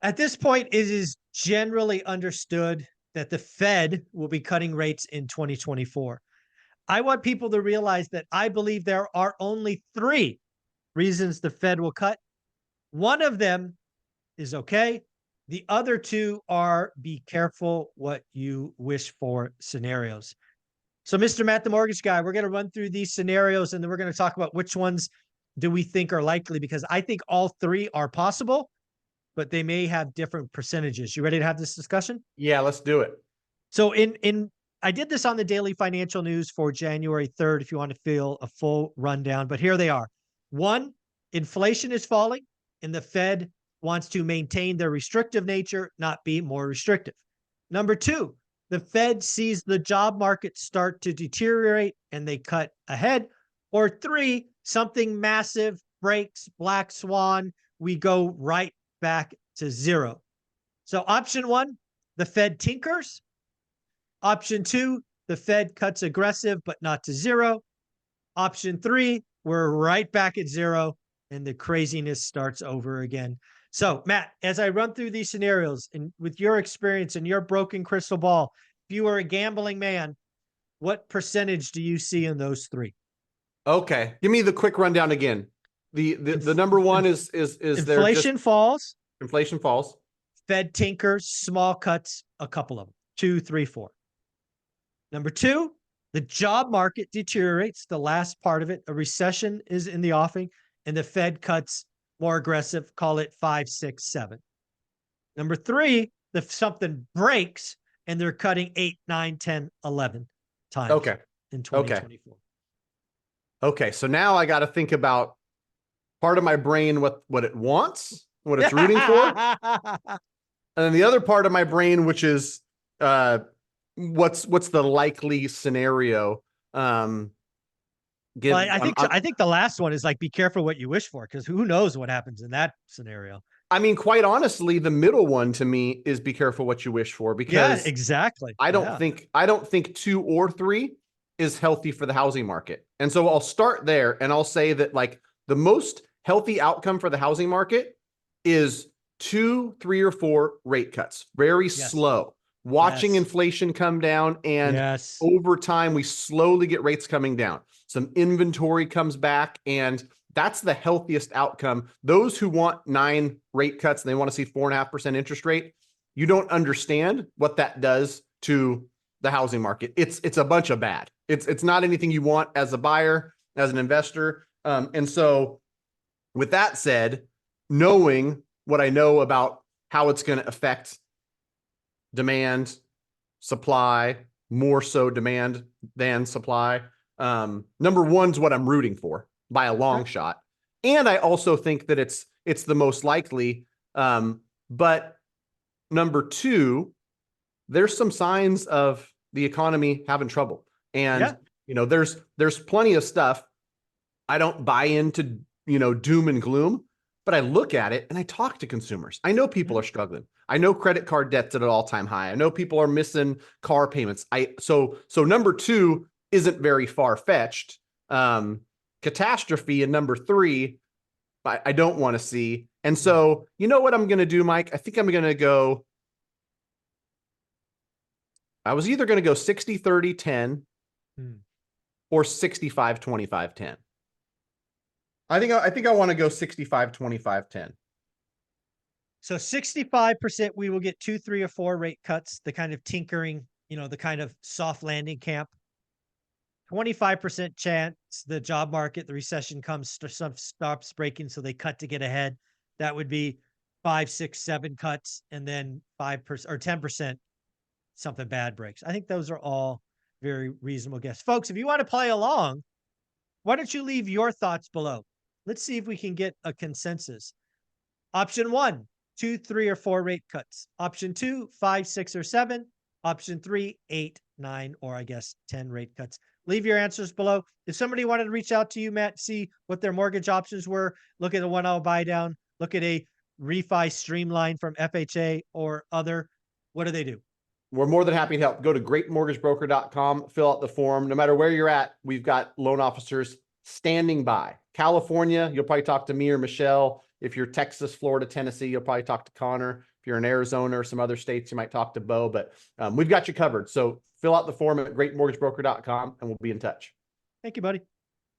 At this point, it is generally understood that the Fed will be cutting rates in 2024. I want people to realize that I believe there are only three reasons the Fed will cut. One of them is okay. The other two are be careful what you wish for scenarios. So, Mr. Matt, the mortgage guy, we're going to run through these scenarios and then we're going to talk about which ones do we think are likely, because I think all three are possible, but they may have different percentages. You ready to have this discussion? Yeah, let's do it. So I did this on the Daily Financial News for January 3rd, if you want to feel a full rundown, but here they are. One, inflation is falling and the Fed wants to maintain their restrictive nature, not be more restrictive. Number two, the Fed sees the job market start to deteriorate and they cut ahead. Or three, something massive breaks, black swan, we go right back to zero. So option one, the Fed tinkers. Option two, the Fed cuts aggressive, but not to zero. Option three, we're right back at zero and the craziness starts over again. So, Matt, as I run through these scenarios and with your experience and your broken crystal ball, if you were a gambling man, what percentage do you see in those three? Okay, give me the quick rundown again. The number one is inflation falls. Inflation falls. Fed tinkers, small cuts, a couple of them, 2, 3, 4. Number two, the job market deteriorates. The last part of it, a recession is in the offing, and the Fed cuts more aggressive, call it 5, 6, 7. Number three, something breaks and they're cutting 8, 9, 10, 11 times in 2024. Okay, so now I got to think about part of my brain, what it wants, what it's rooting for. And then the other part of my brain, which is what's the likely scenario. I think the last one is like, be careful what you wish for, because who knows what happens in that scenario. I mean, quite honestly, the middle one to me is be careful what you wish for, because exactly. I don't think 2 or 3 is healthy for the housing market. And so I'll start there and I'll say that like the most healthy outcome for the housing market is 2, 3, or 4 rate cuts. Very slow. Watching inflation come down, and over time, we slowly get rates coming down. Some inventory comes back, and that's the healthiest outcome. Those who want 9 rate cuts and they want to see 4.5% interest rate, you don't understand what that does to the housing market. It's a bunch of bad. It's not anything you want as a buyer, as an investor. And so with that said, knowing what I know about how it's going to affect demand, supply, more so demand than supply. Number one's what I'm rooting for by a long shot. And I also think that it's the most likely. But number two, there's some signs of the economy having trouble. And, there's plenty of stuff. I don't buy into, doom and gloom, but I look at it and I talk to consumers. I know people are struggling. I know credit card debt's at an all-time high. I know people are missing car payments. So number two isn't very far-fetched. Catastrophe in number 3, I don't want to see. And so, you know what I'm going to do, Mike? I think I'm going to go. I was either going to go 60-30-10 or 65-25-10. I think I want to go 65-25-10. So 65%, we will get 2, 3, or 4 rate cuts, the kind of tinkering, the kind of soft landing camp. 25% chance the job market, the recession stops breaking, so they cut to get ahead. That would be 5, 6, 7 cuts, and then 5% or 10% something bad breaks. I think those are all very reasonable guesses. Folks, if you want to play along, why don't you leave your thoughts below? Let's see if we can get a consensus. Option 1, 2, 3, or 4 rate cuts. Option 2, 5, 6, or 7. Option 3, 8, 9, or I guess 10 rate cuts. Leave your answers below. If somebody wanted to reach out to you, Matt, see what their mortgage options were, look at a 1-hour buy down, look at a refi streamline from FHA or other, what do they do? We're more than happy to help. Go to greatmortgagebroker.com, fill out the form. No matter where you're at, we've got loan officers standing by. California, you'll probably talk to me or Michelle. If you're Texas, Florida, Tennessee, you'll probably talk to Connor. If If you're in Arizona or some other states, you might talk to Bo, but we've got you covered. So fill out the form at greatmortgagebroker.com and we'll be in touch. Thank you, buddy.